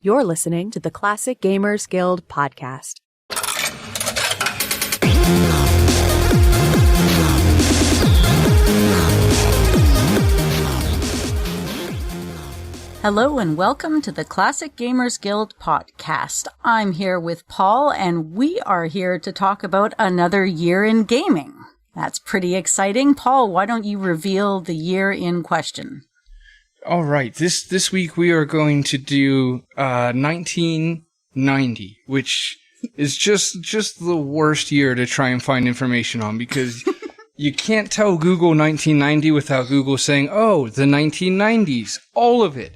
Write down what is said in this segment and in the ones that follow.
You're listening to the Classic Gamers Guild podcast. Hello and welcome to the Classic Gamers Guild podcast. I'm here with Paul and we are here to talk about another year in gaming. That's pretty exciting. Paul, why don't you reveal the year in question? All right, this week we are going to do 1990, which is just the worst year to try and find information on because you can't tell Google 1990 without Google saying, "Oh, the 1990s, all of it."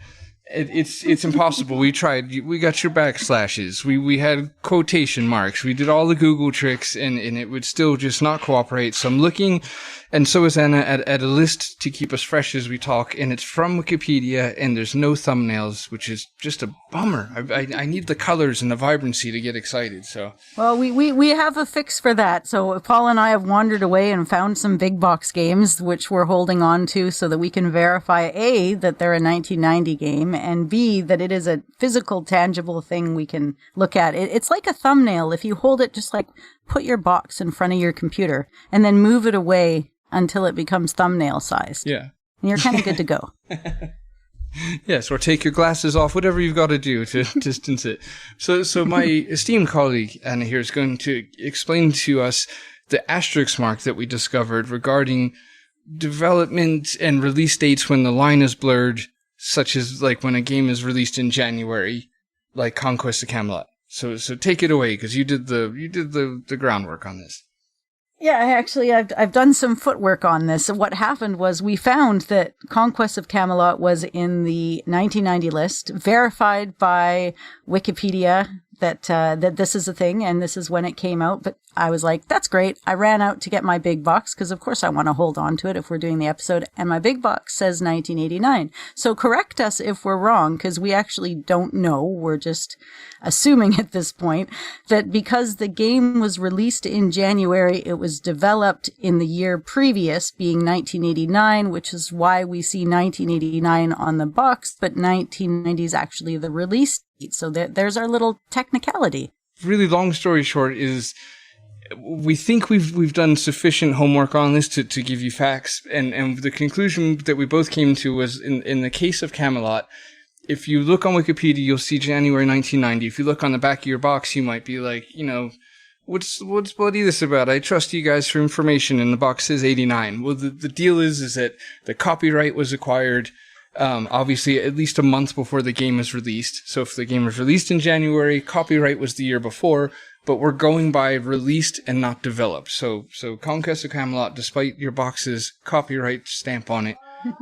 It's impossible. We tried. We got your backslashes. We had quotation marks. We did all the Google tricks, and it would still just not cooperate. So I'm looking, and so is Anna, at a list to keep us fresh as we talk, and it's from Wikipedia, and there's no thumbnails, which is just a bummer. I need the colors and the vibrancy to get excited. So well, we have a fix for that. So Paul and I have wandered away and found some big box games, which we're holding on to so that we can verify A, that they're a 1990 game, and B, that it is a physical, tangible thing we can look at. It's like a thumbnail. If you hold it, just like put your box in front of your computer and then move it away until it becomes thumbnail size. Yeah. And you're kind of good to go. Yes, or take your glasses off, whatever you've got to do to distance it. So my esteemed colleague, Anna, here is going to explain to us the asterisk mark that we discovered regarding development and release dates when the line is blurred, such as like when a game is released in January, like Conquest of Camelot. So take it away, because you did the groundwork on this. Yeah, actually, I've done some footwork on this. What happened was we found that Conquest of Camelot was in the 1990 list, verified by Wikipedia that this is a thing and this is when it came out. But I was like, that's great. I ran out to get my big box because, of course, I want to hold on to it if we're doing the episode. And my big box says 1989. So correct us if we're wrong, because we actually don't know. We're just assuming at this point that because the game was released in January, it was developed in the year previous, being 1989, which is why we see 1989 on the box, but 1990 is actually the release date. So there's our little technicality. Really long story short is we think we've done sufficient homework on this to give you facts, and the conclusion that we both came to was in the case of Camelot, if you look on Wikipedia, you'll see January 1990. If you look on the back of your box, you might be like, what's bloody this about? I trust you guys for information, and the box says 89. Well, the deal is that the copyright was acquired obviously at least a month before the game was released. So if the game was released in January, copyright was the year before, but we're going by released and not developed. So Conquest of Camelot, despite your box's copyright stamp on it,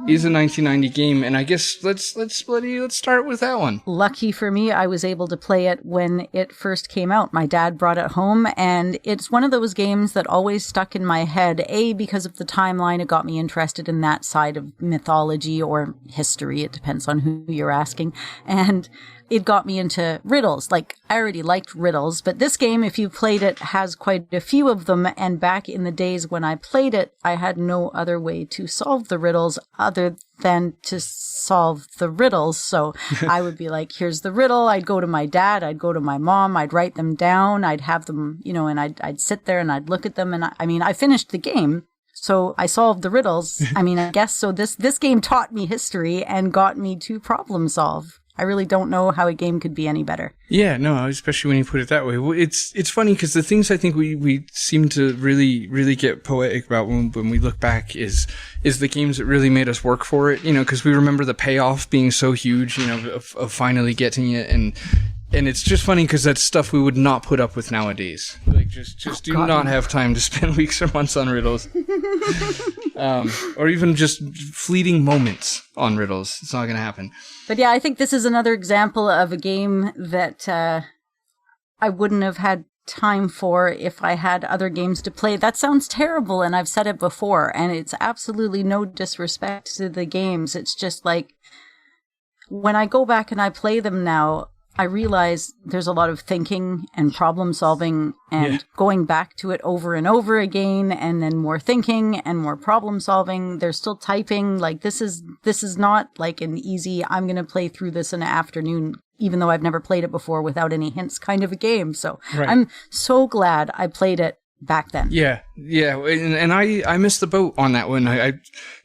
is a 1990 game, and I guess let's start with that one. Lucky for me, I was able to play it when it first came out. My dad brought it home, and it's one of those games that always stuck in my head, A, because of the timeline. It got me interested in that side of mythology or history. It depends on who you're asking. And it got me into riddles. Like, I already liked riddles, but this game, if you played it, has quite a few of them. And back in the days when I played it, I had no other way to solve the riddles other than to solve the riddles. So I would be like, here's the riddle. I'd go to my dad. I'd go to my mom. I'd write them down. I'd have them, and I'd sit there and I'd look at them. And I finished the game. So I solved the riddles. I guess so. This game taught me history and got me to problem solve. I really don't know how a game could be any better. Yeah, no, especially when you put it that way. Well, it's funny because the things I think we seem to really, really get poetic about when we look back is the games that really made us work for it, because we remember the payoff being so huge, of finally getting it. And it's just funny because that's stuff we would not put up with nowadays. Like, just do not have time to spend weeks or months on riddles. Or even just fleeting moments on riddles. It's not going to happen. But yeah, I think this is another example of a game that I wouldn't have had time for if I had other games to play. That sounds terrible, and I've said it before, and it's absolutely no disrespect to the games. It's just like, when I go back and I play them now, I realize there's a lot of thinking and problem solving and going back to it over and over again, and then more thinking and more problem solving. There's still typing. Like this is not like an easy, I'm going to play through this in an afternoon, even though I've never played it before without any hints kind of a game. So I'm so glad I played it back then. Yeah. And I missed the boat on that one. I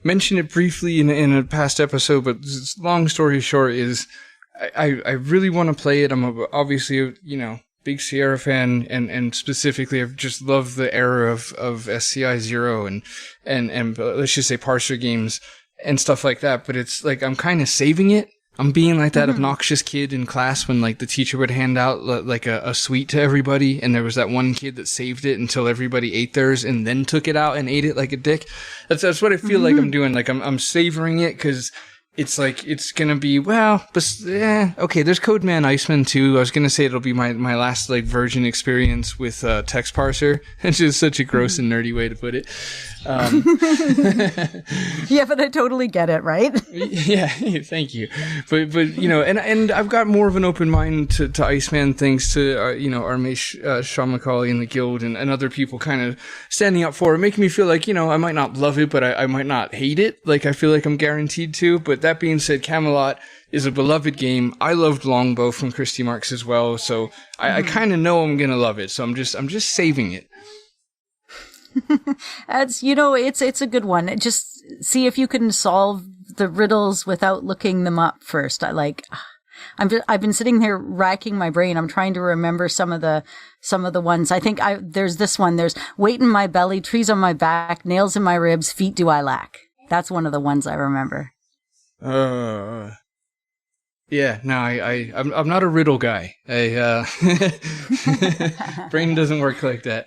mentioned it briefly in a past episode, but long story short is I really want to play it. I'm obviously a, big Sierra fan, and specifically I've just loved the era of SCI Zero and let's just say parser games and stuff like that. But it's like I'm kind of saving it. I'm being like that obnoxious kid in class when like the teacher would hand out like a sweet to everybody, and there was that one kid that saved it until everybody ate theirs and then took it out and ate it like a dick. That's what I feel like I'm doing. Like I'm savoring it because it's like, it's gonna be, okay, there's Kodman Iceman too. I was gonna say it'll be my last like virgin experience with text parser. It's just such a gross and nerdy way to put it. Yeah, but I totally get it, right? Yeah, thank you. But and I've got more of an open mind to Iceman, thanks to Armesh Sean McCauley and the guild and other people kind of standing up for it, making me feel like, I might not love it, but I might not hate it. Like I feel like I'm guaranteed to. But that being said, Camelot is a beloved game. I loved Longbow from Christy Marks as well, so I kind of know I'm gonna love it. So I'm just saving it. It's a good one. Just see if you can solve the riddles without looking them up first. I've been sitting here racking my brain. I'm trying to remember some of the ones. I think there's this one. There's weight in my belly, trees on my back, nails in my ribs, feet do I lack. That's one of the ones I remember. Yeah, no, I'm not a riddle guy. Brain doesn't work like that.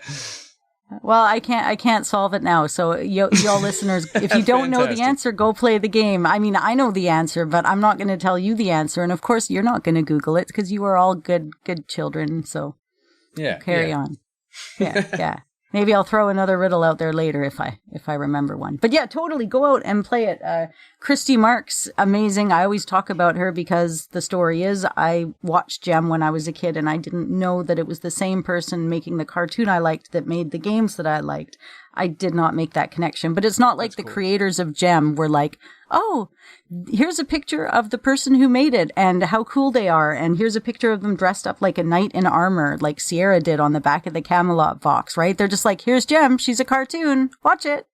Well, I can't solve it now. So y'all listeners, if you don't know the answer, go play the game. I mean, I know the answer, but I'm not going to tell you the answer. And of course, you're not going to Google it because you are all good children. So carry on. Yeah. Maybe I'll throw another riddle out there later if I remember one. But yeah, totally go out and play it. Christy Marks, amazing. I always talk about her because the story is I watched Gem when I was a kid and I didn't know that it was the same person making the cartoon I liked that made the games that I liked. I did not make that connection. But it's not like the creators of Gem were like, oh, here's a picture of the person who made it and how cool they are. And here's a picture of them dressed up like a knight in armor, like Sierra did on the back of the Camelot box, right? They're just like, here's Gem. She's a cartoon. Watch it.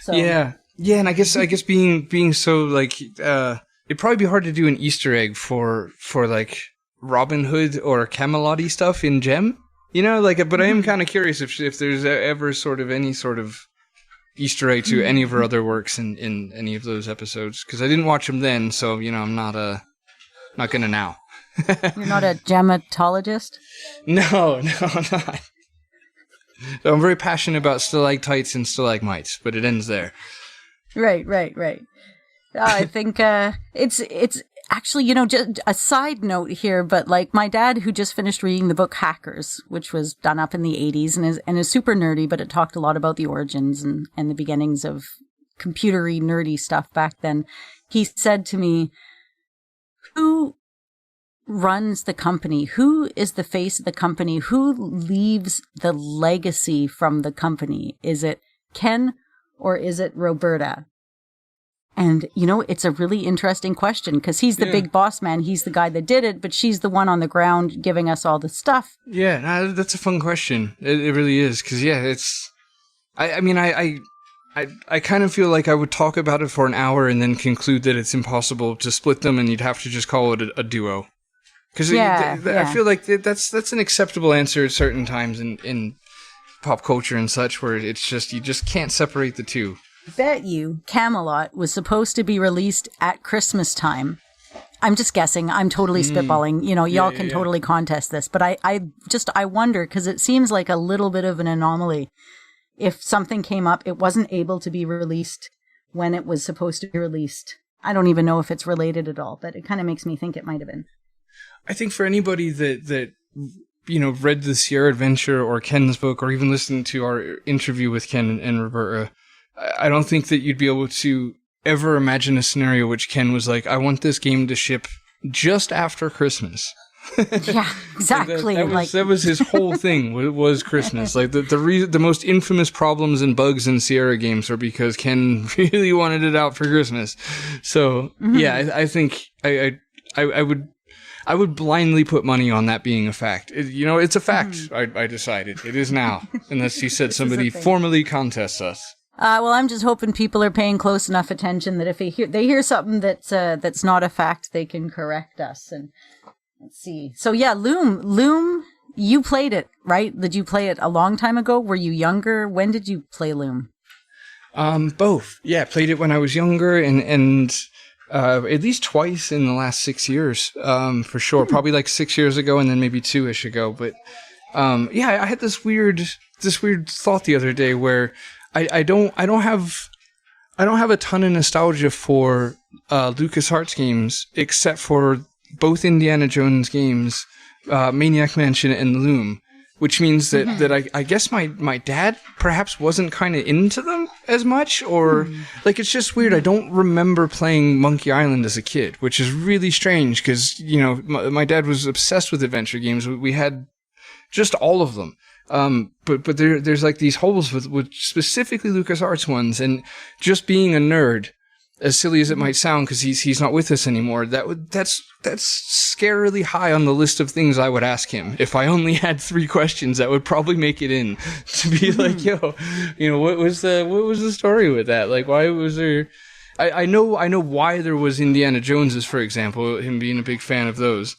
So. Yeah. And I guess being so like, it'd probably be hard to do an Easter egg for like Robin Hood or Camelot-y stuff in Gem, but I am kind of curious if there's ever sort of any sort of Easter egg to any of her other works in any of those episodes, because I didn't watch them then, so I'm not gonna now. You're not a gematologist? No, I'm not. So I'm very passionate about stalactites and stalagmites, but it ends there. Right. I think it's actually, just a side note here, but like my dad, who just finished reading the book Hackers, which was done up in the 80s and is super nerdy, but it talked a lot about the origins and the beginnings of computery nerdy stuff back then. He said to me, who runs the company? Who is the face of the company? Who leaves the legacy from the company? Is it Ken or is it Roberta? And, it's a really interesting question because he's the big boss man. He's the guy that did it, but she's the one on the ground giving us all the stuff. Yeah, that's a fun question. It really is because, it's... I kind of feel like I would talk about it for an hour and then conclude that it's impossible to split them and you'd have to just call it a duo. Because I feel like that's an acceptable answer at certain times in pop culture and such, where it's just, you just can't separate the two. Bet you Camelot was supposed to be released at Christmas time. I'm just guessing. I'm totally spitballing. Y'all can totally contest this. But I wonder, because it seems like a little bit of an anomaly. If something came up, it wasn't able to be released when it was supposed to be released. I don't even know if it's related at all, but it kind of makes me think it might have been. I think for anybody that read the Sierra Adventure or Ken's book or even listened to our interview with Ken and Roberta, I don't think that you'd be able to ever imagine a scenario which Ken was like, I want this game to ship just after Christmas. Yeah, exactly. That was his whole thing. Was Christmas like the most infamous problems and bugs in Sierra games are because Ken really wanted it out for Christmas. So yeah, I think I would blindly put money on that being a fact. It's a fact. I decided it is now, unless he said somebody formally contests us. Well, I'm just hoping people are paying close enough attention that if they hear something that's not a fact, they can correct us. And let's see. So yeah, Loom, you played it, right? Did you play it a long time ago? Were you younger? When did you play Loom? Both. Yeah, played it when I was younger and at least twice in the last 6 years, for sure. Probably like 6 years ago and then maybe 2-ish ago. But yeah, I had this weird thought the other day where I don't have a ton of nostalgia for LucasArts games, except for both Indiana Jones games, Maniac Mansion and Loom, which means that I guess my dad perhaps wasn't kind of into them as much, or like it's just weird. I don't remember playing Monkey Island as a kid, which is really strange because my dad was obsessed with adventure games. We had just all of them. But there's like these holes with specifically LucasArts ones, and just being a nerd, as silly as it might sound, because he's not with us anymore, that's scarily high on the list of things I would ask him. If I only had 3 questions, that would probably make it in, to be like, what was the story with that? Like, why was there? I know why there was Indiana Joneses, for example, him being a big fan of those.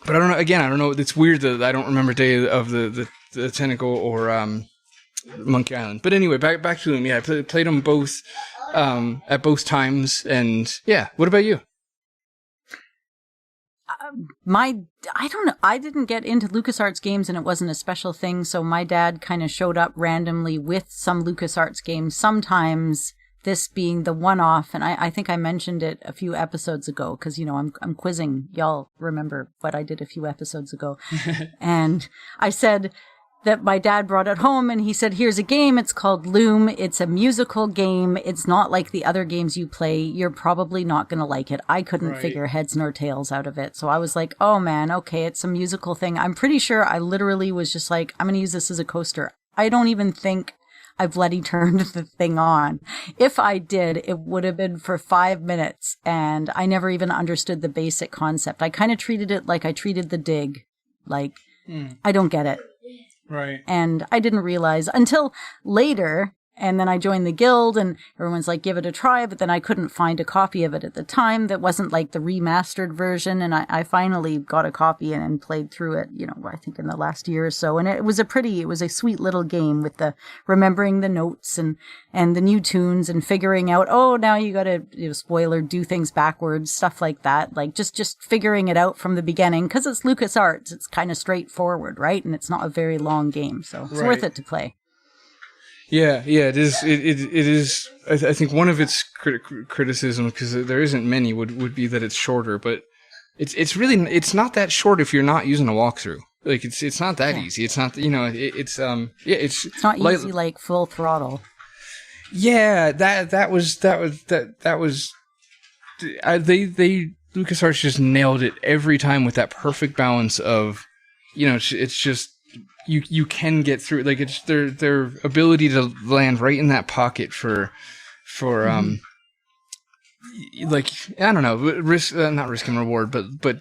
But I don't know. Again, I don't know. It's weird that I don't remember Day of the Tentacle or Monkey Island. But anyway, back to them. Yeah, I played them both at both times. And yeah, what about you? I don't know. I didn't get into LucasArts games, and it wasn't a special thing. So my dad kind of showed up randomly with some LucasArts games. Sometimes. This being the one-off, and I think I mentioned it a few episodes ago, because, I'm quizzing. Y'all remember what I did a few episodes ago. And I said that my dad brought it home, and he said, here's a game. It's called Loom. It's a musical game. It's not like the other games you play. You're probably not going to like it. I couldn't figure heads nor tails out of it. So I was like, oh, man, okay, it's a musical thing. I'm pretty sure I literally was just like, I'm going to use this as a coaster. I don't even think I bloody turned the thing on. If I did, it would have been for 5 minutes, and I never even understood the basic concept. I kind of treated it like I treated the Dig. Like, I don't get it. Right. And I didn't realize until later, and then I joined the guild, and everyone's like, give it a try, but then I couldn't find a copy of it at the time that wasn't like the remastered version, and I finally got a copy and played through it, I think in the last year or so, and it was a sweet little game with the remembering the notes and the new tunes and figuring out, now you gotta, spoiler, do things backwards, stuff like that, like just figuring it out from the beginning, because it's LucasArts, it's kind of straightforward, right, and it's not a very long game, so it's worth it to play. Yeah, it is. It is. I think one of its criticisms, because there isn't many, would be that it's shorter. But it's really not that short if you're not using a walkthrough. Like it's not that easy. It's not it's not easy like full throttle. Yeah, that was LucasArts just nailed it every time with that perfect balance of, it's just. You can get through, like it's their ability to land right in that pocket for like, I don't know, risk, not risk and reward, but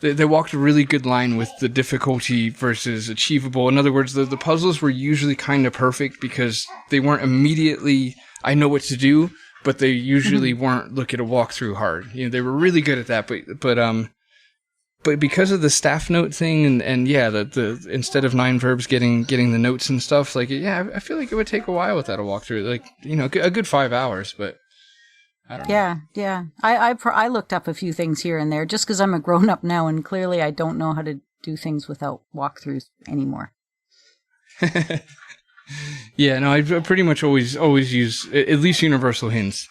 they walked a really good line with the difficulty versus achievable. In other words, the puzzles were usually kind of perfect because they weren't immediately, I know what to do, but they usually weren't look at a walkthrough hard. They were really good at that, but because of the staff note thing and the instead of 9 verbs getting the notes and stuff, like, I feel like it would take a while without a walkthrough, like, a good 5 hours, but I don't know. Yeah. I looked up a few things here and there just because I'm a grown up now, and clearly I don't know how to do things without walkthroughs anymore. Yeah, no, I pretty much always use at least universal hints.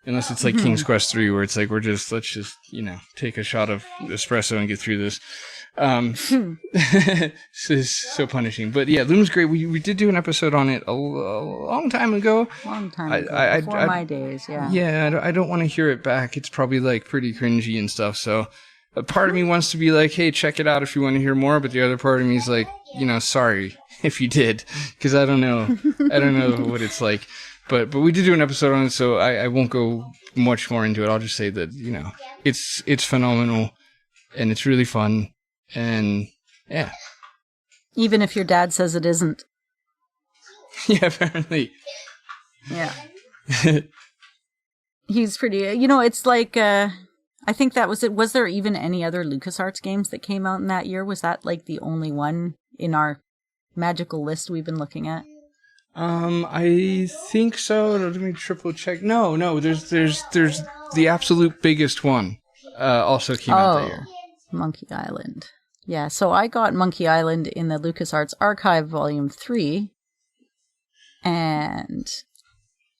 Unless it's like King's Quest 3, where it's like, let's just, take a shot of espresso and get through this. This is so punishing. But yeah, Loom's great. We did do an episode on it a long time ago. Before my days, yeah. Yeah, I don't want to hear it back. It's probably like pretty cringy and stuff. So a part of me wants to be like, hey, check it out if you want to hear more, but the other part of me is like, sorry if you did, because I don't know what it's like. But we did do an episode on it, so I won't go much more into it. I'll just say that, it's phenomenal, and it's really fun, and yeah. Even if your dad says it isn't. Yeah, apparently. Yeah. He's pretty, it's like, I think that was it. Was there even any other LucasArts games that came out in that year? Was that like the only one in our magical list we've been looking at? I think so. Let me triple check. No, there's the absolute biggest one, also came out that year. Monkey Island. Yeah, so I got Monkey Island in the LucasArts Archive Volume 3. And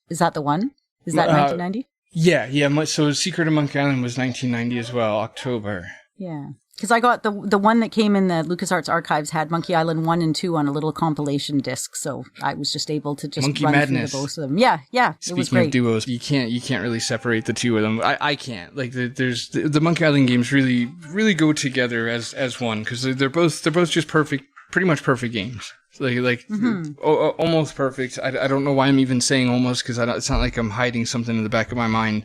is that the one? Is that 1990? Yeah. So Secret of Monkey Island was 1990 as well, October. Yeah. Because I got the one that came in the LucasArts Archives had Monkey Island 1 and 2 on a little compilation disc, so I was just able to just Monkey run Madness. through both of them. Yeah, it was great. Speaking of duos, you can't really separate the two of them. I can't. Like there's the Monkey Island games really go together as one, because they're both just perfect, pretty much perfect games. Like almost perfect. I don't know why I'm even saying almost, because it's not like I'm hiding something in the back of my mind.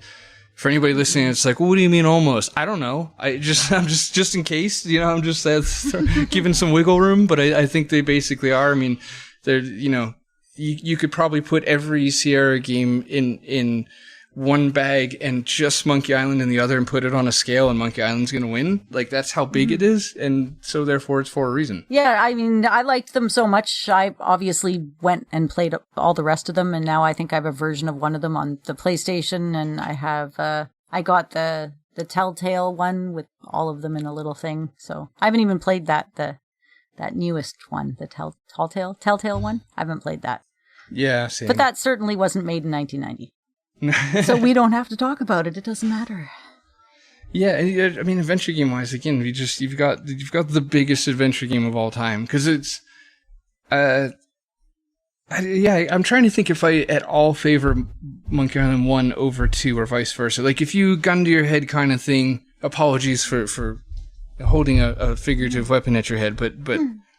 For anybody listening, it's like, well, what do you mean almost? I don't know. I'm just in case, I'm just giving some wiggle room, but I think they basically are. I mean, they're, you could probably put every Sierra game in one bag and just Monkey Island in the other and put it on a scale, and Monkey Island's going to win. Like, that's how big it is, and so therefore it's for a reason. Yeah, I mean, I liked them so much. I obviously went and played all the rest of them, and now I think I have a version of one of them on the PlayStation, and I have, I got the Telltale one with all of them in a little thing, so I haven't even played that newest one, the Telltale one. I haven't played that. Yeah, same. But that certainly wasn't made in 1990. So we don't have to talk about it. It doesn't matter. Yeah, I mean, adventure game wise, again, you've got the biggest adventure game of all time, because it's, I'm trying to think if I at all favor Monkey Island 1 over 2 or vice versa. Like, if you gun to your head kind of thing, apologies for holding a figurative weapon at your head, but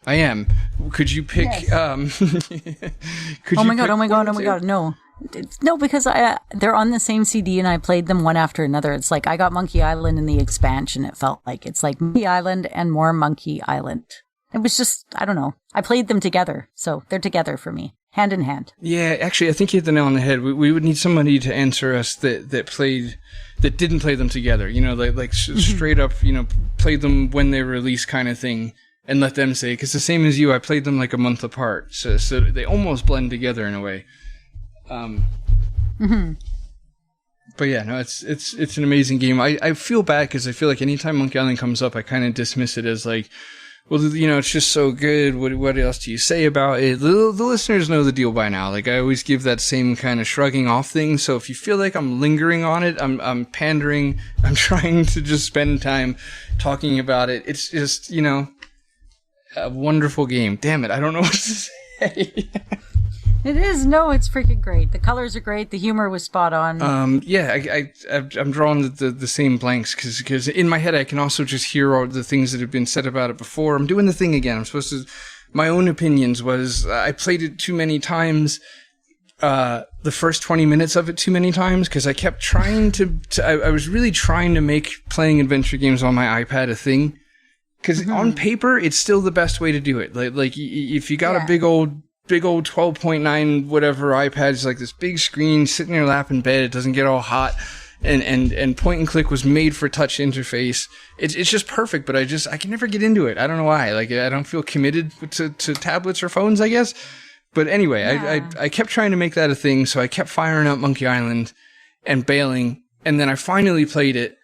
I am. Could you pick? Yes. Oh my god! No. No, because they're on the same CD and I played them one after another. It's like I got Monkey Island in the expansion. It felt like it's like Monkey Island and more Monkey Island. It was just, I don't know. I played them together, so they're together for me, hand in hand. Yeah, actually, I think you hit the nail on the head. We would need somebody to answer us that didn't play them together. Straight up, played them when they were released, kind of thing. And let them say, because the same as you, I played them like a month apart, so they almost blend together in a way. But yeah, no, it's an amazing game. I feel bad because I feel like anytime Monkey Island comes up, I kind of dismiss it as like, well, it's just so good. What else do you say about it? The listeners know the deal by now. Like, I always give that same kind of shrugging off thing. So if you feel like I'm lingering on it, I'm pandering. I'm trying to just spend time talking about it. It's just, a wonderful game. Damn it, I don't know what to say. It is. No, it's freaking great. The colors are great. The humor was spot on. I'm drawing the same blanks because in my head I can also just hear all the things that have been said about it before. I'm doing the thing again. I'm supposed to. My own opinions was I played it too many times. The first 20 minutes of it too many times because I kept trying I was really trying to make playing adventure games on my iPad a thing. Because on paper it's still the best way to do it. Like if you got a big old 12.9 whatever iPad, is like this big screen sitting in your lap in bed. It doesn't get all hot, and point and click was made for touch interface. It's just perfect, but I can never get into it. I don't know why. Like, I don't feel committed to tablets or phones, I guess. But anyway, I kept trying to make that a thing, so I kept firing up Monkey Island and bailing, and then I finally played it.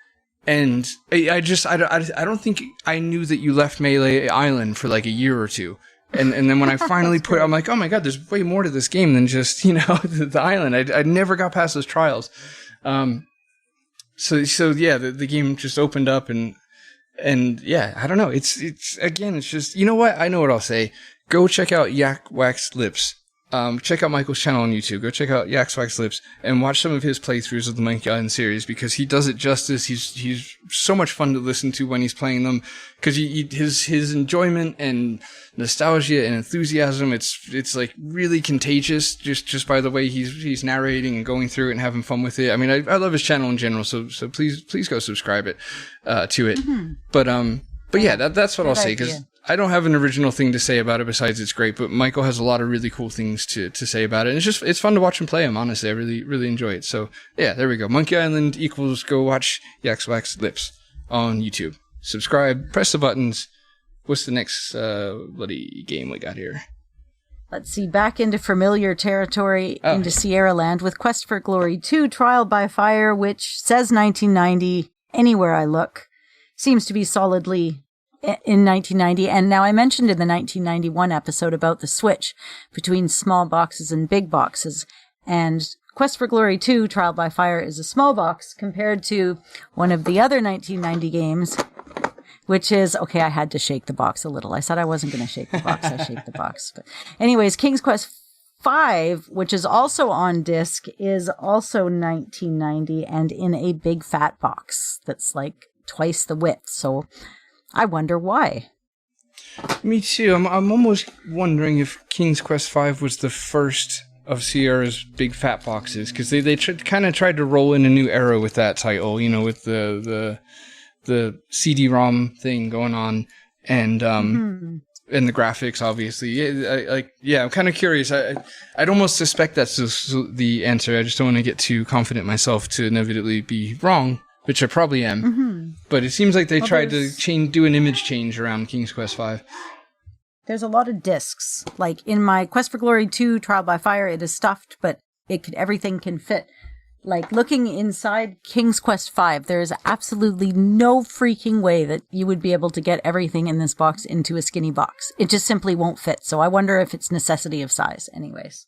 And I don't think I knew that you left Melee Island for like a year or two. And then when I finally I'm like, oh my god, there's way more to this game than just, the island. I never got past those trials. So yeah, the game just opened up and yeah, I don't know. It's just, you know what? I know what I'll say. Go check out Yak Wax Lips check out Michael's channel on YouTube. Go check out Yaks Wax Lips and watch some of his playthroughs of the Monkey Island series, because he does it justice. He's so much fun to listen to when he's playing them, because his enjoyment and nostalgia and enthusiasm, it's like really contagious just by the way he's narrating and going through it and having fun with it. I mean, I love his channel in general, so please go subscribe to it. Mm-hmm. But yeah, that's what I'll say, because I don't have an original thing to say about it besides it's great, but Michael has a lot of really cool things to say about it. And it's fun to watch him play him, honestly. I really, really enjoy it. So yeah, there we go. Monkey Island equals go watch Yaks Wax Lips on YouTube. Subscribe, press the buttons. What's the next bloody game we got here? Let's see, back into familiar territory, into Sierra Land with Quest for Glory 2 Trial by Fire, which says 1990 anywhere I look. Seems to be solidly in 1990. And now I mentioned in the 1991 episode about the switch between small boxes and big boxes. And Quest for Glory 2 Trial by Fire is a small box compared to one of the other 1990 games, which is, okay, I had to shake the box a little. I said I wasn't going to shake the box. I shake the box. But anyways, King's Quest 5, which is also on disc, is also 1990 and in a big fat box that's like twice the width. So I wonder why. Me too. I'm almost wondering if King's Quest V was the first of Sierra's big fat boxes, because they kind of tried to roll in a new era with that title, you know, with the CD-ROM thing going on, and and the graphics, obviously. I'm kind of curious. I'd almost suspect that's the answer. I just don't want to get too confident myself to inevitably be wrong, which I probably am. Mm-hmm. But it seems like they tried to do an image change around King's Quest V. There's a lot of discs. Like in my Quest for Glory 2 Trial by Fire, it is stuffed, but everything can fit. Like looking inside King's Quest V, there is absolutely no freaking way that you would be able to get everything in this box into a skinny box. It just simply won't fit. So I wonder if it's necessity of size anyways.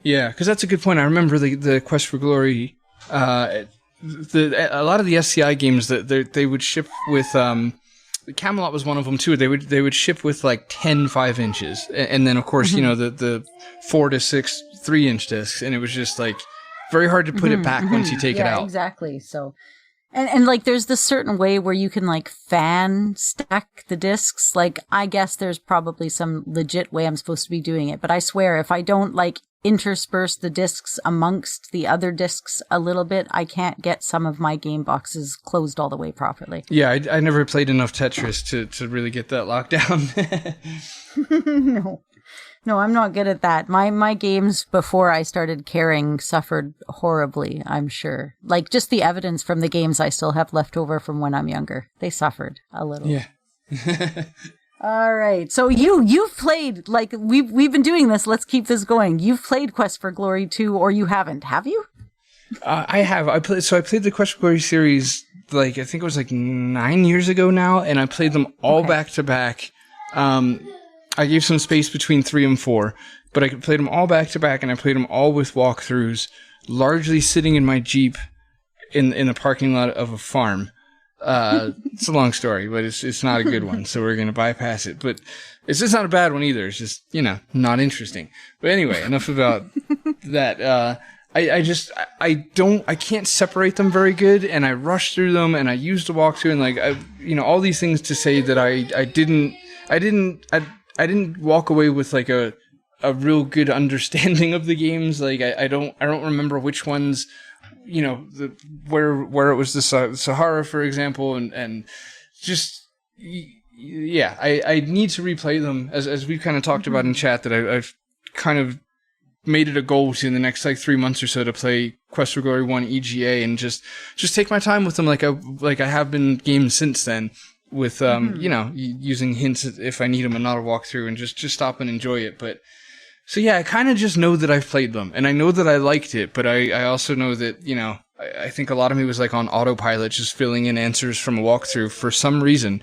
Yeah, because that's a good point. I remember the Quest for Glory... a lot of the SCI games that they would ship with Camelot was one of them too. They would ship with like 10 5-inches, and then of course you know the 4 to 6 3-inch discs, and it was just like very hard to put it back once you take it out. Exactly. So, and like there's this certain way where you can like fan stack the discs. Like I guess there's probably some legit way I'm supposed to be doing it, but I swear if I don't like intersperse the discs amongst the other discs a little bit, I can't get some of my game boxes closed all the way properly. Yeah, I never played enough Tetris to really get that locked down. No, I'm not good at that. My games before I started caring suffered horribly, I'm sure. Like just the evidence from the games I still have left over from when I'm younger. They suffered a little. Yeah. All right. So you've played, like we've been doing this. Let's keep this going. You've played Quest for Glory 2, or you haven't, have you? I have. I played the Quest for Glory series, like I think it was like 9 years ago now, and I played them all back to back. I gave some space between 3 and 4, but I played them all back to back, and I played them all with walkthroughs, largely sitting in my Jeep in the parking lot of a farm. It's a long story, but it's not a good one, so we're gonna bypass it. But it's just not a bad one either. It's just, not interesting. But anyway, enough about that. I can't separate them very good, and I rush through them, and I use the walkthrough, and all these things to say that I didn't walk away with like a real good understanding of the games. Like I don't remember which ones. Where it was the Sahara, for example, and just, yeah, I need to replay them, as we've kind of talked about in chat, that I've kind of made it a goal to in the next like 3 months or so to play Quest for Glory 1 EGA and just take my time with them like I have been games since then, with using hints if I need them and not a walkthrough, and just stop and enjoy it. But so yeah, I kind of just know that I've played them, and I know that I liked it, but I also know that, I think a lot of me was like on autopilot, just filling in answers from a walkthrough for some reason.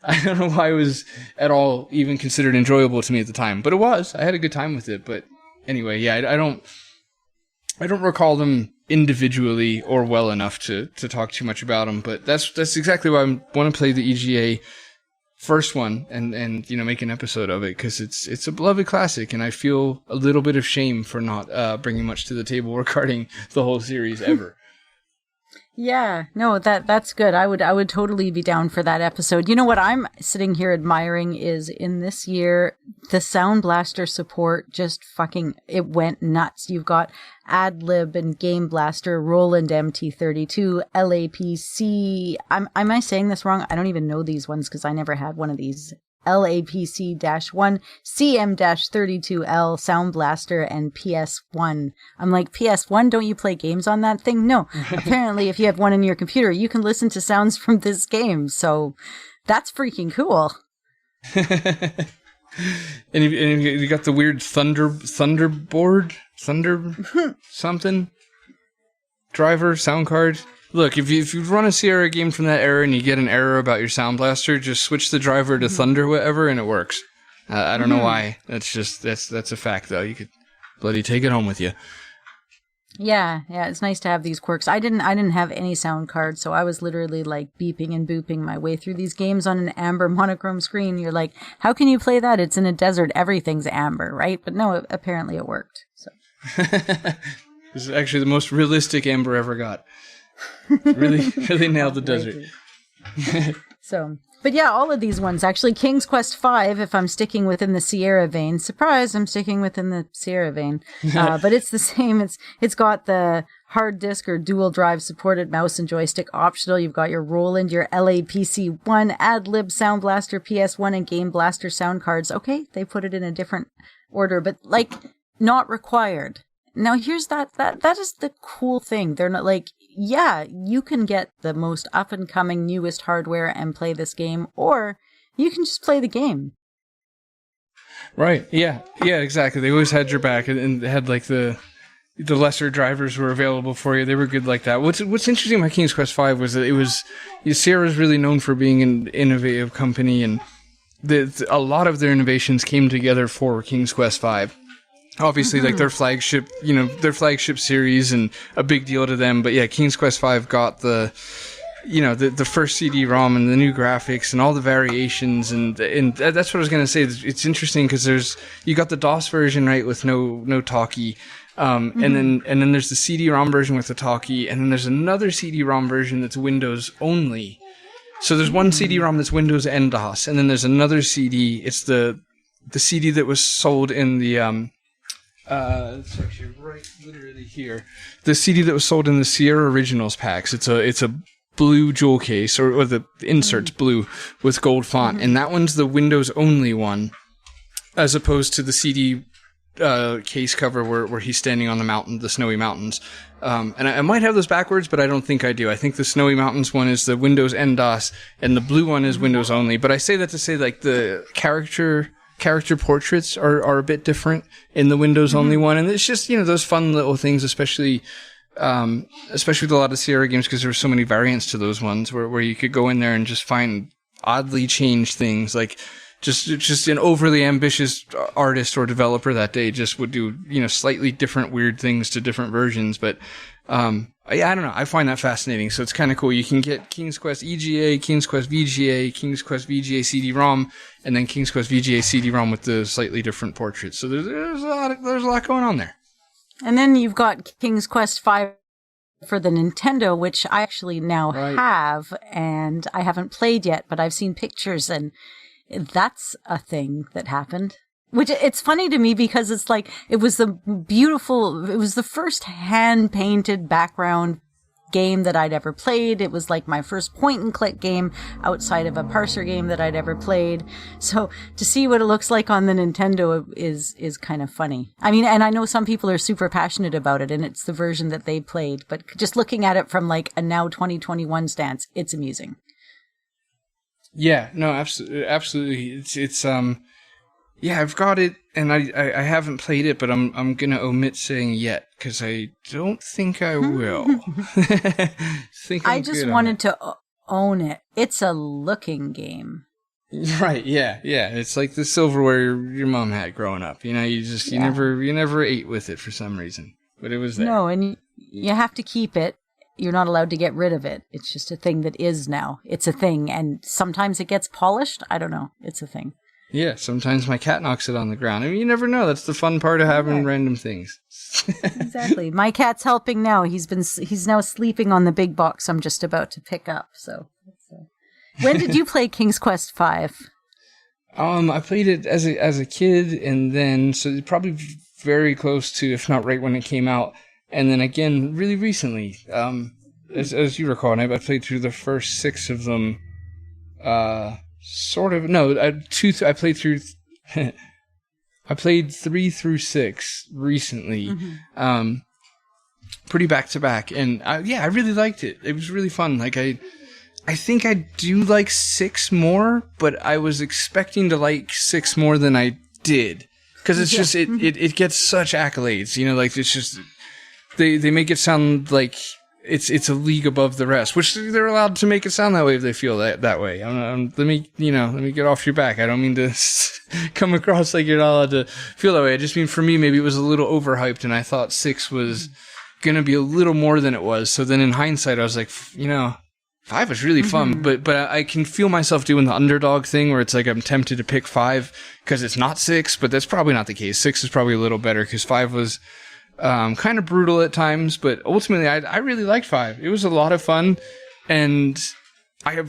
I don't know why it was at all even considered enjoyable to me at the time, but it was. I had a good time with it. But anyway, yeah, I don't recall them individually or well enough to talk too much about them, but that's exactly why I want to play the EGA first one and make an episode of it, because it's a beloved classic, and I feel a little bit of shame for not bringing much to the table regarding the whole series ever. Yeah, no, that's good. I would totally be down for that episode. You know what I'm sitting here admiring is in this year, the Sound Blaster support just it went nuts. You've got AdLib and Game Blaster, Roland MT32, LAPC. Am I saying this wrong? I don't even know these ones because I never had one of these. LAPC-1, CM-32L, Sound Blaster, and PS1. I'm like, PS1, don't you play games on that thing? No. Apparently, if you have one in your computer, you can listen to sounds from this game. So that's freaking cool. And you got the weird Thunderboard? Something? Driver, sound card? Look, if you run a Sierra game from that era and you get an error about your Sound Blaster, just switch the driver to Thunder whatever and it works. I don't know why. That's a fact though. You could bloody take it home with you. Yeah, it's nice to have these quirks. I didn't have any sound cards, so I was literally like beeping and booping my way through these games on an amber monochrome screen. You're like, how can you play that? It's in a desert. Everything's amber, right? But no, apparently it worked. So this is actually the most realistic amber ever got. Really nailed the desert. So, but yeah, all of these ones actually. King's Quest V, if I'm sticking within the Sierra vein. Surprise, I'm sticking within the Sierra vein. But it's the same. It's got the hard disk or dual drive supported mouse and joystick optional. You've got your Roland, your LAPC-1, AdLib, Sound Blaster, PS1, and Game Blaster sound cards. Okay, they put it in a different order, but like not required. Now here's that is the cool thing. They're not like, yeah, you can get the most up and coming newest hardware and play this game, or you can just play the game. Right. Yeah, exactly. They always had your back, and they had like the lesser drivers were available for you. They were good like that. What's interesting about King's Quest V was that Sierra's really known for being an innovative company, and a lot of their innovations came together for King's Quest V. Obviously, like their flagship series, and a big deal to them. But yeah, King's Quest V got the first CD-ROM and the new graphics and all the variations, and that's what I was gonna say. It's interesting because you got the DOS version, right, with no talkie, and then there's the CD-ROM version with the talkie, and then there's another CD-ROM version that's Windows only. So there's one CD-ROM that's Windows and DOS, and then there's another CD. It's the CD that was sold in the it's actually right literally here. The CD that was sold in the Sierra Originals packs. It's a blue jewel case, or the insert's blue with gold font, and that one's the Windows only one, as opposed to the CD case cover where he's standing on the snowy mountains. And I might have those backwards, but I don't think I do. I think the Snowy Mountains one is the Windows and DOS, and the blue one is Windows only. But I say that to say, like, the character portraits are a bit different in the Windows only one, and it's just those fun little things, especially with a lot of Sierra games, because there were so many variants to those ones where you could go in there and just find oddly changed things, like just an overly ambitious artist or developer that day just would do slightly different weird things to different versions, but I don't know. I find that fascinating. So it's kind of cool. You can get King's Quest EGA, King's Quest VGA, King's Quest VGA CD-ROM, and then King's Quest VGA CD-ROM with the slightly different portraits. So there's a lot going on there. And then you've got King's Quest V for the Nintendo, which I actually now have, and I haven't played yet, but I've seen pictures, and that's a thing that happened. Which, it's funny to me because it's like, it was the first hand-painted background game that I'd ever played. It was like my first point-and-click game outside of a parser game that I'd ever played. So to see what it looks like on the Nintendo is kind of funny. I mean, and I know some people are super passionate about it, and it's the version that they played, but just looking at it from like a now 2021 stance, it's amusing. Yeah, no, absolutely. It's yeah, I've got it, and I haven't played it, but I'm gonna omit saying yet because I don't think I will. I just wanted to own it. It's a looking game. Right? Yeah. It's like the silverware your mom had growing up. You never ate with it for some reason, but it was there. No, and you have to keep it. you're not allowed to get rid of it. It's just a thing that is now. It's a thing, and sometimes it gets polished. I don't know. It's a thing. Yeah, sometimes my cat knocks it on the ground. I mean, you never know. That's the fun part of having random things. Exactly. My cat's helping now. He's now sleeping on the big box I'm just about to pick up. So, when did you play King's Quest V? I played it as a kid, and then so probably very close to, if not right when it came out, and then again really recently. As you recall, and I played through the first 6 of them. Sort of. No, I played through. I played 3 through 6 recently, pretty back to back, and I really liked it. It was really fun. Like I think I do like 6 more, but I was expecting to like 6 more than I did, because it's just it gets such accolades. You know, like it's just they make it sound like it's a league above the rest, which they're allowed to make it sound that way if they feel that way. Let me get off your back. I don't mean to come across like you're not allowed to feel that way. I just mean, for me, maybe it was a little overhyped, and I thought 6 was gonna be a little more than it was. So then in hindsight, I was like, 5 was really fun, but I can feel myself doing the underdog thing where it's like I'm tempted to pick 5 because it's not 6, but that's probably not the case. 6 is probably a little better because 5 was kind of brutal at times, but ultimately I really liked 5. It was a lot of fun, and I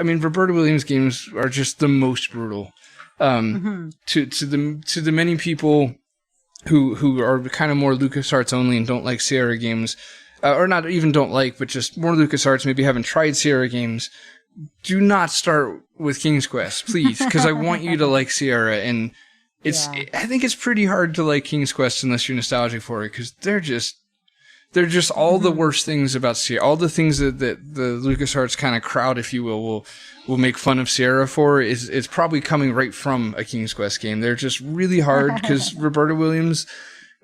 mean Roberta Williams games are just the most brutal. To the many people who are kind of more LucasArts only and don't like Sierra games, or not even don't like, but just more LucasArts, maybe haven't tried Sierra games, do not start with King's Quest, please, because I want you to like Sierra. And I think it's pretty hard to like King's Quest unless you're nostalgic for it, because they're just all the worst things about Sierra, all the things that the LucasArts kind of crowd, if you will make fun of Sierra for, it's probably coming right from a King's Quest game. They're just really hard, because Roberta Williams,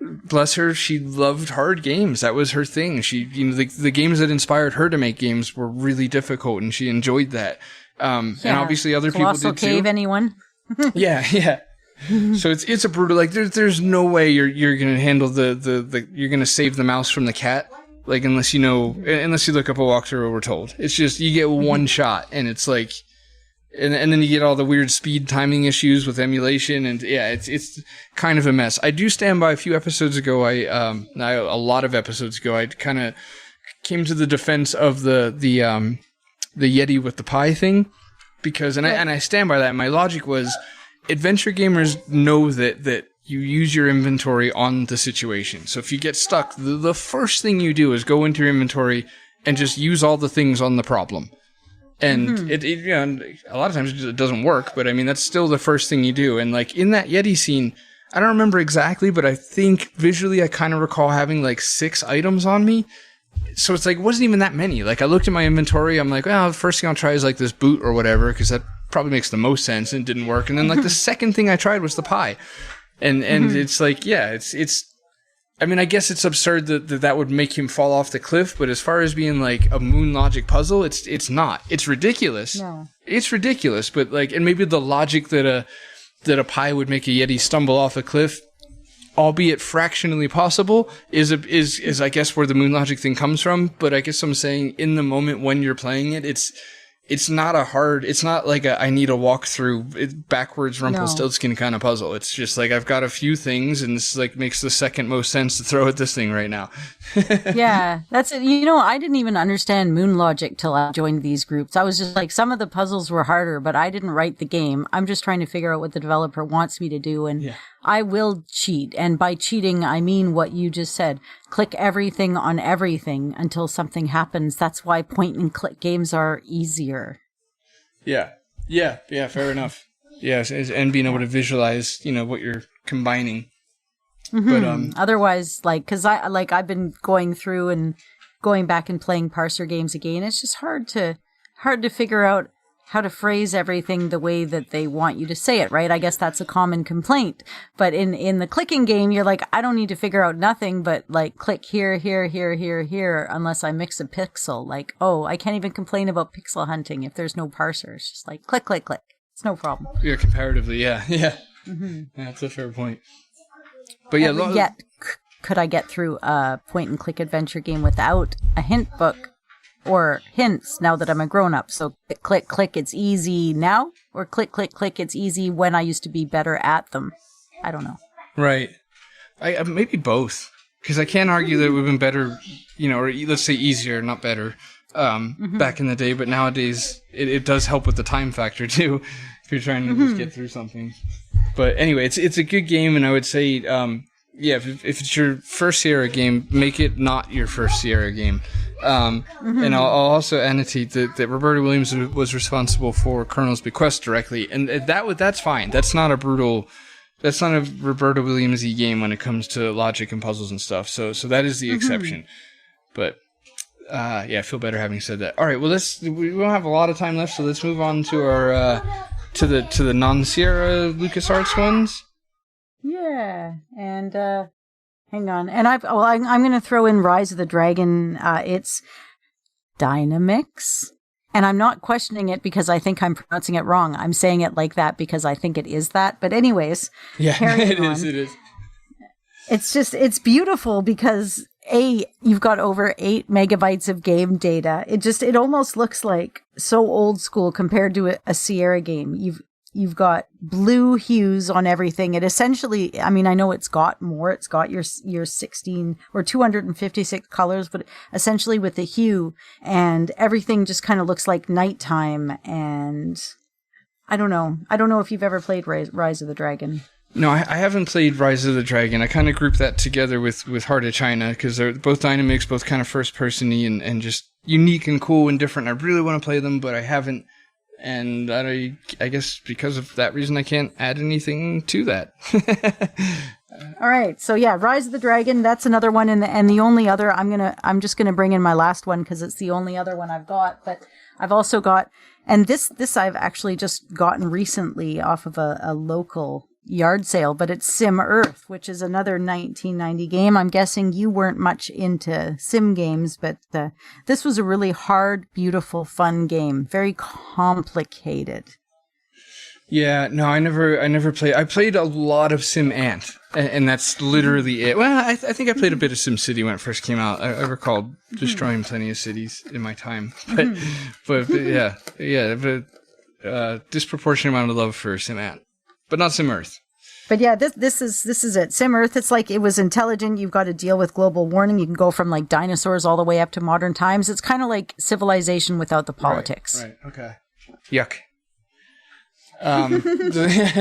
bless her, she loved hard games. That was her thing. She, the games that inspired her to make games were really difficult, and she enjoyed that. And obviously other Colossal people did Cave, too. anyone? Yeah. So it's a brutal, like there's no way you're gonna handle the you're gonna save the mouse from the cat, like unless you look up a walkthrough, we're told. It's just you get one shot, and it's like, and then you get all the weird speed timing issues with emulation, and it's kind of a mess. I do stand by a few episodes ago, a lot of episodes ago, I kind of came to the defense of the Yeti with the pie thing, because I stand by that. My logic was, adventure gamers know that you use your inventory on the situation. So if you get stuck, the first thing you do is go into your inventory and just use all the things on the problem. And a lot of times it doesn't work, but I mean, that's still the first thing you do. And like in that Yeti scene, I don't remember exactly, but I think visually I kind of recall having like 6 items on me. So it's like, it wasn't even that many. Like I looked at my inventory, I'm like, well, the first thing I'll try is like this boot or whatever, because that probably makes the most sense, and it didn't work. And then like the second thing I tried was the pie. And it's like, it's I mean, I guess it's absurd that would make him fall off the cliff, but as far as being like a moon logic puzzle, it's not. It's ridiculous. No. It's ridiculous, but like, and maybe the logic that a pie would make a Yeti stumble off a cliff, albeit fractionally possible, is I guess where the moon logic thing comes from. But I guess I'm saying, in the moment when you're playing it, it's not like I need a walkthrough backwards Rumpelstiltskin kind of puzzle. It's just like, I've got a few things, and this like makes the second most sense to throw at this thing right now. Yeah, that's it. I didn't even understand moon logic till I joined these groups. I was just like, some of the puzzles were harder, but I didn't write the game. I'm just trying to figure out what the developer wants me to do, and I will cheat. And by cheating, I mean what you just said. Click everything on everything until something happens. That's why point and click games are easier. Yeah, fair enough. Yes, and being able to visualize, what you're combining. But otherwise, because I've been going through and going back and playing parser games again. It's just hard to figure out how to phrase everything the way that they want you to say it, right? I guess that's a common complaint. But in the clicking game, you're like, I don't need to figure out nothing but like click here, here, here, here, here, unless I mix a pixel. Like, I can't even complain about pixel hunting if there's no parser. It's just like click, click, click. It's no problem. Yeah, comparatively, yeah. Mm-hmm. Yeah, that's a fair point. But could I get through a point-and-click adventure game without a hint book or hints now that I'm a grown-up? So click, click, it's easy now? Or click, click, click, it's easy when I used to be better at them? I don't know. Right. I maybe both. Because I can't argue that it would have been better, or let's say easier, not better, back in the day. But nowadays, it does help with the time factor, too, if you're trying to just get through something. But anyway, it's a good game, and I would say, if it's your first Sierra game, make it not your first Sierra game. And I'll also annotate that Roberta Williams was responsible for Colonel's Bequest directly, and that's fine. That's not a Roberta Williams-y game when it comes to logic and puzzles and stuff. So that is the exception. But I feel better having said that. All right, well we don't have a lot of time left, so let's move on to our to the non-Sierra LucasArts ones. Yeah, and hang on, and I'm going to throw in Rise of the Dragon. It's Dynamix. And I'm not questioning it because I think I'm pronouncing it wrong. I'm saying it like that because I think it is that. But anyways, yeah, it is. It's beautiful because you've got over 8 megabytes of game data. It almost looks like so old school compared to a Sierra game. You've got blue hues on everything. It essentially, I mean, I know it's got more. It's got your 16 or 256 colors, but essentially with the hue, and everything just kind of looks like nighttime. And I don't know. I don't know if you've ever played Rise of the Dragon. No, I haven't played Rise of the Dragon. I kind of grouped that together with Heart of China because they're both Dynamix, both kind of first-person-y and just unique and cool and different. I really want to play them, but I haven't. And I guess because of that reason, I can't add anything to that. All right. So yeah, Rise of the Dragon, that's another one. And the only other, I'm just going to bring in my last one because it's the only other one I've got. But I've also got, and this I've actually just gotten recently off of a local yard sale, but it's Sim Earth, which is another 1990 game. I'm guessing you weren't much into sim games, but this was a really hard, beautiful, fun game. Very complicated. Yeah, no, I never played. I played a lot of Sim Ant, and that's literally it. Well, I think I played a bit of Sim City when it first came out. I recall destroying plenty of cities in my time, but disproportionate amount of love for Sim Ant. But not Sim Earth. But yeah, this is it. Sim Earth, it's like it was intelligent. You've got to deal with global warming. You can go from like dinosaurs all the way up to modern times. It's kind of like Civilization without the politics. Right. Okay. Yuck.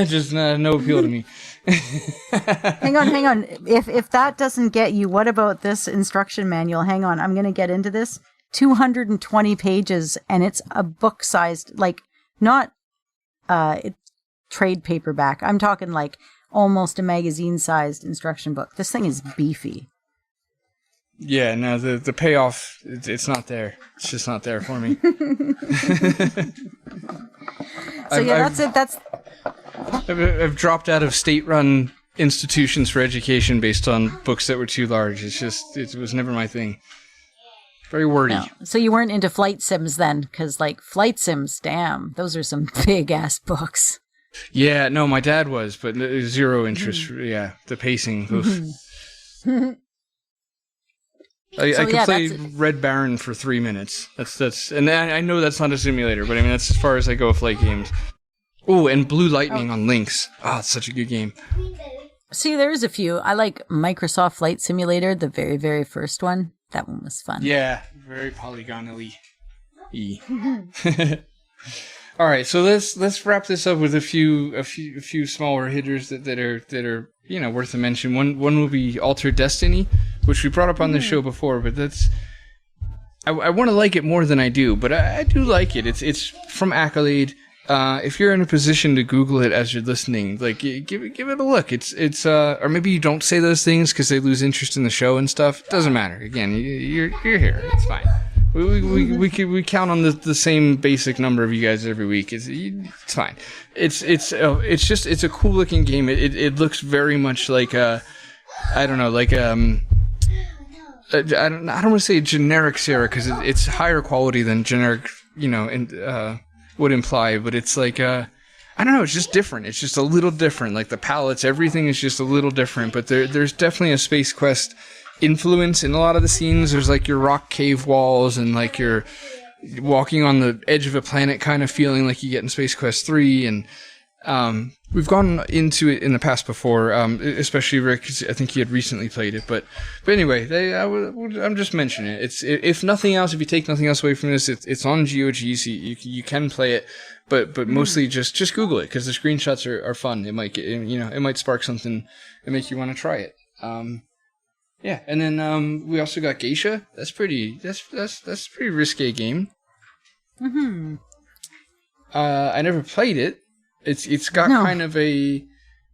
Just no appeal to me. Hang on. If that doesn't get you, what about this instruction manual? Hang on. I'm going to get into this. 220 pages, and it's a book-sized, like not trade paperback. I'm talking like almost a magazine-sized instruction book. This thing is beefy. Yeah, no, the payoff, it's not there. It's just not there for me. So that's it. I've dropped out of state-run institutions for education based on books that were too large. It was never my thing. Very wordy. No. So you weren't into flight sims then? Because like flight sims, damn, those are some big-ass books. Yeah, no, my dad was, but zero interest. Yeah, the pacing. I could play Red Baron for 3 minutes. That's, and I know that's not a simulator, but I mean that's as far as I go with flight games. Oh, and Blue Lightning on Lynx. Ah, it's such a good game. See, there's a few. I like Microsoft Flight Simulator, the very, very first one. That one was fun. Yeah, very polygonally. All right, so let's wrap this up with a few smaller hitters that are worth a mention. One will be Altered Destiny, which we brought up on the show before, but that's I want to like it more than I do, but I do like it. It's from Accolade. If you're in a position to Google it as you're listening, like give it a look. It's or maybe you don't say those things because they lose interest in the show and stuff. It doesn't matter. Again, you're here. It's fine. We count on the same basic number of you guys every week. It's fine. It's a cool looking game. It looks very much like I don't want to say generic Sierra because it's higher quality than generic would imply, but it's like I don't know, it's just different. It's just a little different. Like the palettes, everything is just a little different. But there's definitely a Space Quest influence in a lot of the scenes. There's like your rock cave walls and like you're walking on the edge of a planet kind of feeling like you get in Space Quest 3. And we've gone into it in the past before, especially Rick, 'cause I think he had recently played it. But anyway, I'm just mentioning it. It's, if nothing else, if you take nothing else away from this, it's on GOG, so you can play it. But mostly just Google it, because the screenshots are fun. It might get, it might spark something and make you want to try it. Yeah, and then we also got Geisha. That's a pretty risque game. Mm-hmm. I never played it. It's got kind of a,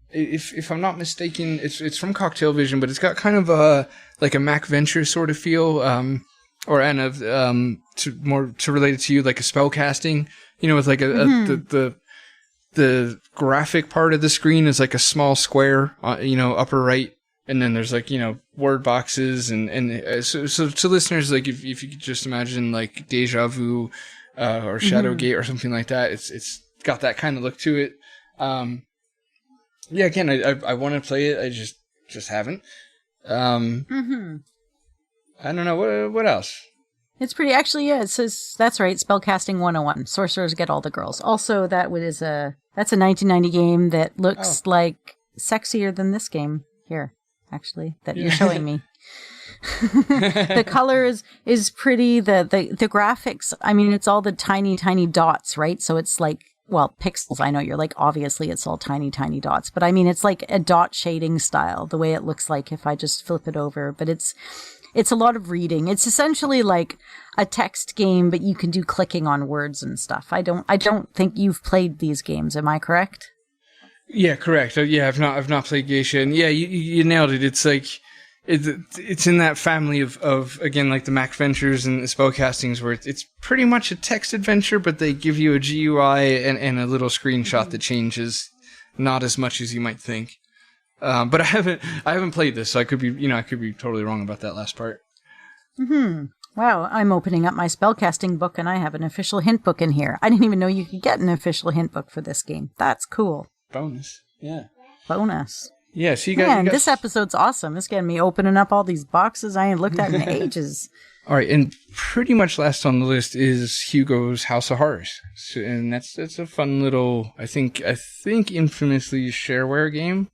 if I'm not mistaken, it's from Cocktail Vision, but it's got kind of a like a Mac Venture sort of feel, to relate it to you, like a spell casting. With like the graphic part of the screen is like a small square, upper right, and then there's like word boxes and so to listeners, like if you could just imagine like Deja Vu, or Shadowgate or something like that, it's got that kind of look to it. Yeah, again, I want to play it, I just haven't. I don't know what else. It's pretty, actually, yeah, it says, that's right, Spellcasting 101. Sorcerers get all the girls. Also, that's a 1990 game that looks like sexier than this game here, actually, that you're showing me. The color is pretty, the graphics, I mean, it's all the tiny dots, right? So it's like, well, pixels, I know you're like, obviously it's all tiny dots, but I mean, it's like a dot shading style, the way it looks like if I just flip it over, but it's a lot of reading. It's essentially like a text game, but you can do clicking on words and stuff. I don't think you've played these games. Am I correct? Yeah, correct. Yeah, I've not played Geisha, and yeah, you nailed it. It's like it's in that family of again, like the Mac Ventures and the spellcastings, where it's pretty much a text adventure, but they give you a GUI and a little screenshot that changes, not as much as you might think. But I haven't played this, so I could be totally wrong about that last part. Wow, I'm opening up my spellcasting book and I have an official hint book in here. I didn't even know you could get an official hint book for this game. That's cool. Bonus. Yeah. Bonus. Yeah, so this episode's awesome. It's getting me opening up all these boxes I ain't looked at in ages. All right, and pretty much last on the list is Hugo's House of Horrors. So, and that's a fun little, I think infamously shareware game.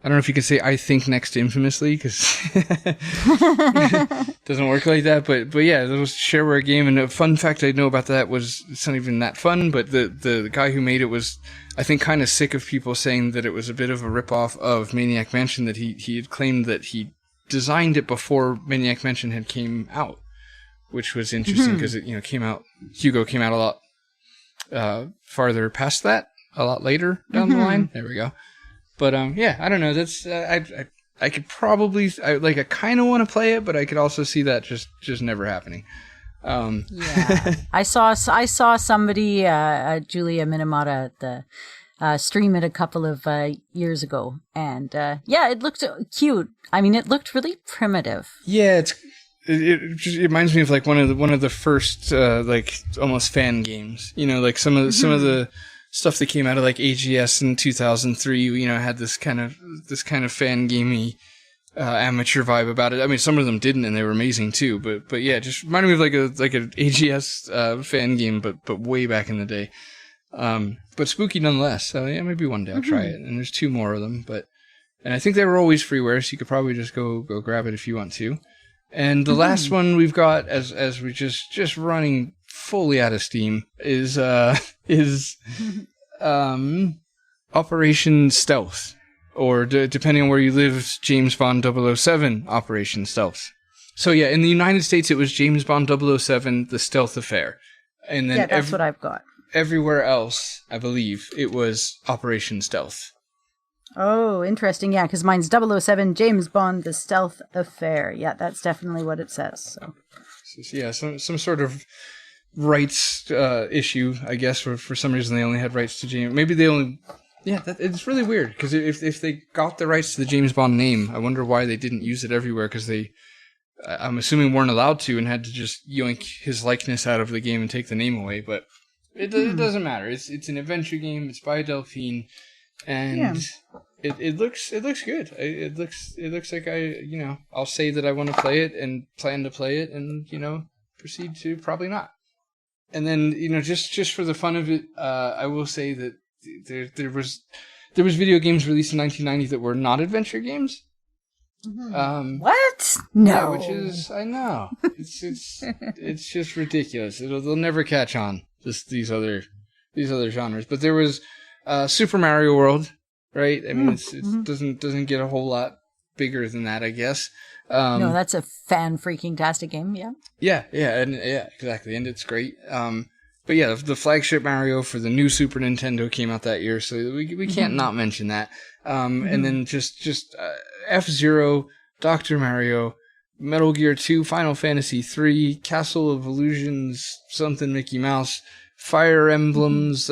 I don't know if you could say I think next to infamously, because it doesn't work like that. But yeah, it was a shareware game. And a fun fact I know about that was it's not even that fun, but the guy who made it was, I think, kind of sick of people saying that it was a bit of a ripoff of Maniac Mansion, that he had claimed that he designed it before Maniac Mansion had came out, which was interesting because it Hugo came out a lot farther past that, a lot later down the line. There we go. But yeah, I don't know. That's I could probably I kind of want to play it, but I could also see that just never happening. Yeah, I saw somebody, Julia Minamata, at the stream it a couple of years ago, and yeah, it looked cute. I mean, it looked really primitive. Yeah, it just reminds me of like one of the first like almost fan games. Like some of the stuff that came out of like AGS in 2003, had this kind of fan gamey amateur vibe about it. I mean, some of them didn't, and they were amazing too. But yeah, just reminded me of like an AGS fan game, but way back in the day. But spooky nonetheless. So yeah, maybe one day I'll try it. And there's 2 more of them, and I think they were always freeware, so you could probably just go grab it if you want to. And the last one we've got, as we just running fully out of steam, is Operation Stealth, or depending on where you live, James Bond 007 Operation Stealth. So yeah, in the United States it was James Bond 007 The Stealth Affair, and then that's what I've got. Everywhere else, I believe, it was Operation Stealth. Oh, interesting. Yeah, because mine's 007 James Bond The Stealth Affair. Yeah, that's definitely what it says. So yeah, some sort of rights issue, I guess. For some reason, they only had rights to James. Maybe they only. Yeah, it's really weird, because if they got the rights to the James Bond name, I wonder why they didn't use it everywhere. Because I'm assuming, weren't allowed to, and had to just yoink his likeness out of the game and take the name away. But It doesn't matter. It's an adventure game. It's by Delphine, and it looks good. It looks like I'll say that I want to play it and plan to play it, and proceed to probably not. And then just for the fun of it, I will say that there was video games released in 1990 that were not adventure games. What? No. Yeah, which is, I know, it's just ridiculous. They'll never catch on. Just these other genres. But there was Super Mario World, right? I mean, it doesn't get a whole lot bigger than that, I guess. No, that's a fan-freaking-tastic game. Yeah. Yeah, exactly, and it's great. But yeah, the flagship Mario for the new Super Nintendo came out that year, so we can't not mention that. And then just F-Zero, Dr. Mario, Metal Gear 2, Final Fantasy 3, Castle of Illusions, something Mickey Mouse, Fire Emblems.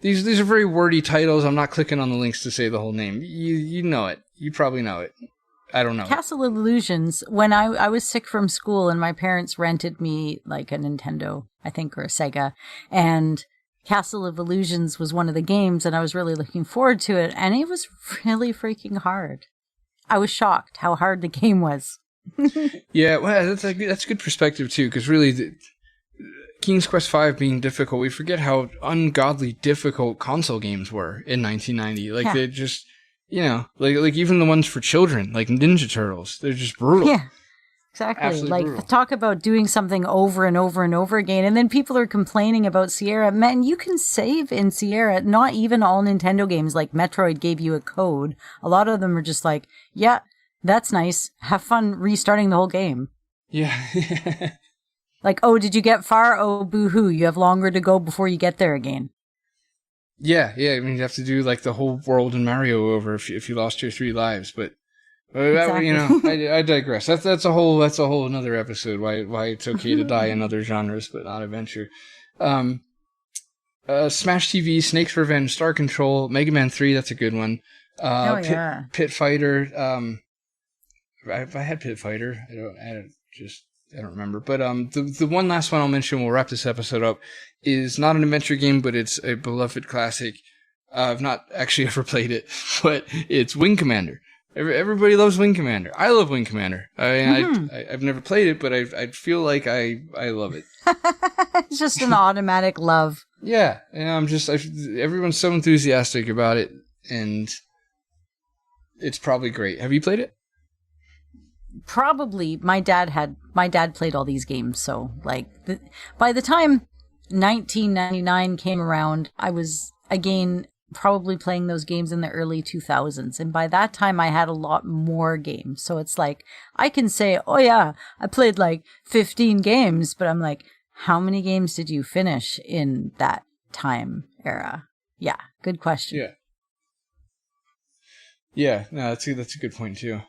These are very wordy titles. I'm not clicking on the links to say the whole name. You know it. You probably know it. I don't know. Castle of Illusions, when I was sick from school and my parents rented me like a Nintendo, I think, or a Sega, and Castle of Illusions was one of the games, and I was really looking forward to it, and it was really freaking hard. I was shocked how hard the game was. Yeah, well, that's good perspective too, because really, King's Quest V being difficult, we forget how ungodly difficult console games were in 1990. Like they just, like even the ones for children, like Ninja Turtles, they're just brutal. Yeah. Exactly. Absolutely like brutal. Talk about doing something over and over and over again. And then people are complaining about Sierra. Man, you can save in Sierra. Not even all Nintendo games like Metroid gave you a code. A lot of them are just like, yeah, that's nice. Have fun restarting the whole game. Yeah. Like, oh, did you get far? Oh, boo-hoo. You have longer to go before you get there again. Yeah. I mean, you have to do like the whole world in Mario over if you lost your 3 lives, but exactly. I digress. That's a whole another episode. Why it's okay to die in other genres but not adventure. Smash TV, Snake's Revenge, Star Control, Mega Man 3. That's a good one. Pit Fighter. I had Pit Fighter. I don't remember. But the one last one I'll mention, we'll wrap this episode up, is not an adventure game, but it's a beloved classic. I've not actually ever played it, but it's Wing Commander. Everybody loves Wing Commander. I love Wing Commander. I mean, I've never played it, but I feel like I love it. It's just an automatic love. Yeah, and everyone's so enthusiastic about it, and it's probably great. Have you played it? Probably. My dad played all these games, so like by the time 1999 came around, I was again probably playing those games in the early 2000s, and by that time I had a lot more games. So it's like I can say, oh yeah, I played like 15 games, but I'm like, how many games did you finish in that time era? Yeah, good question. Yeah, no, that's a good point too.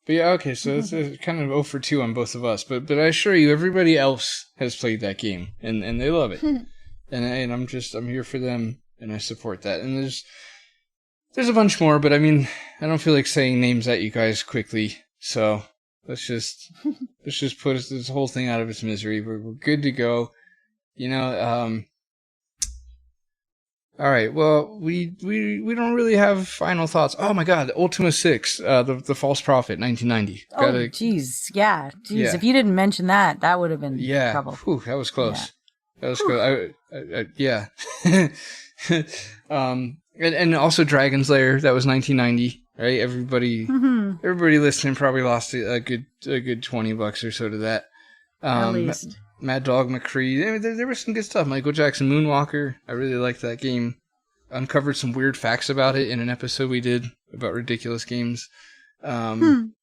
But yeah, okay, so it's kind of 0 for 2 on both of us, but I assure you, everybody else has played that game, and they love it. and I'm here for them, and I support that. And there's a bunch more, but I mean, I don't feel like saying names at you guys quickly, so let's just put this whole thing out of its misery. We're good to go. All right. Well, we don't really have final thoughts. Oh my God, Ultima 6, the False Prophet, 1990. Oh, jeez, yeah, jeez. If you didn't mention that, that would have been trouble. Whew, that was close. Yeah. That was close. Yeah. And also Dragon's Lair, that was 1990. Right? Everybody listening probably lost a good $20 or so to that. At least. Mad Dog McCree. There was some good stuff. Michael Jackson Moonwalker. I really liked that game. Uncovered some weird facts about it in an episode we did about ridiculous games. All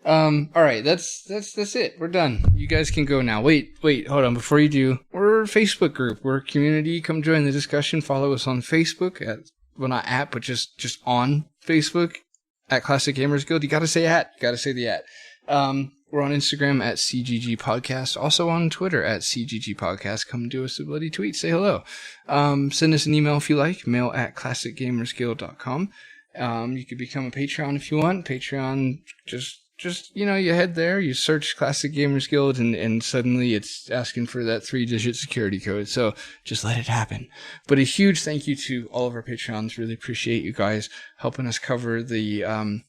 right, that's it. We're done. You guys can go now. Wait, hold on. Before you do, we're a Facebook group. We're a community. Come join the discussion. Follow us on Facebook not at, but just on Facebook at Classic Gamers Guild. You gotta say at. You gotta say the at. We're on Instagram at CGG Podcast. Also on Twitter at CGG Podcast. Come do us a bloody tweet. Say hello. Send us an email if you like. Mail at classicgamersguild.com. You could become a Patreon if you want. Patreon, just just, you head there, you search Classic Gamers Guild, and suddenly it's asking for that 3-digit security code. So just let it happen. But a huge thank you to all of our Patreons. Really appreciate you guys helping us cover the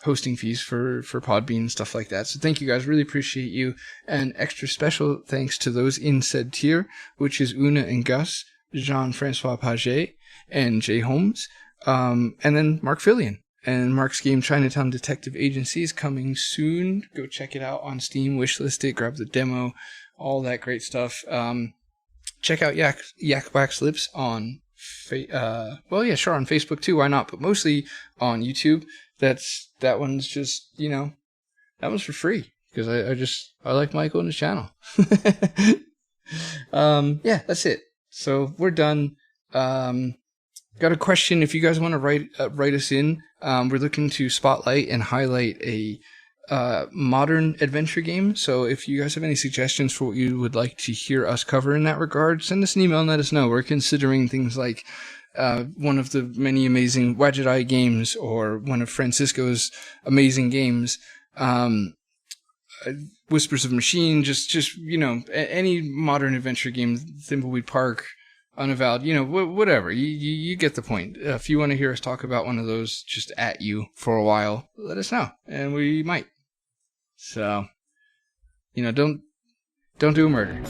hosting fees for Podbean and stuff like that. So thank you guys. Really appreciate you. And extra special thanks to those in said tier, which is Una and Gus, Jean-Francois Paget, and Jay Holmes, and then Mark Fillion. And Mark's game Chinatown Detective Agency is coming soon. Go check it out on Steam, wishlist it, grab the demo, all that great stuff. Check out Yak Wax Lips on on Facebook too, why not? But mostly on YouTube. That one's just, that one's for free because I like Michael and his channel. That's it. So we're done. Got a question. If you guys want to write us in, we're looking to spotlight and highlight a modern adventure game. So if you guys have any suggestions for what you would like to hear us cover in that regard, send us an email and let us know. We're considering things like one of the many amazing Wadget Eye games, or one of Francisco's amazing games, Whispers of Machine, just any modern adventure game, Thimbleweed Park, Unavowed, whatever. You get the point. If you want to hear us talk about one of those just at you for a while, let us know, and we might. So, don't do a murder.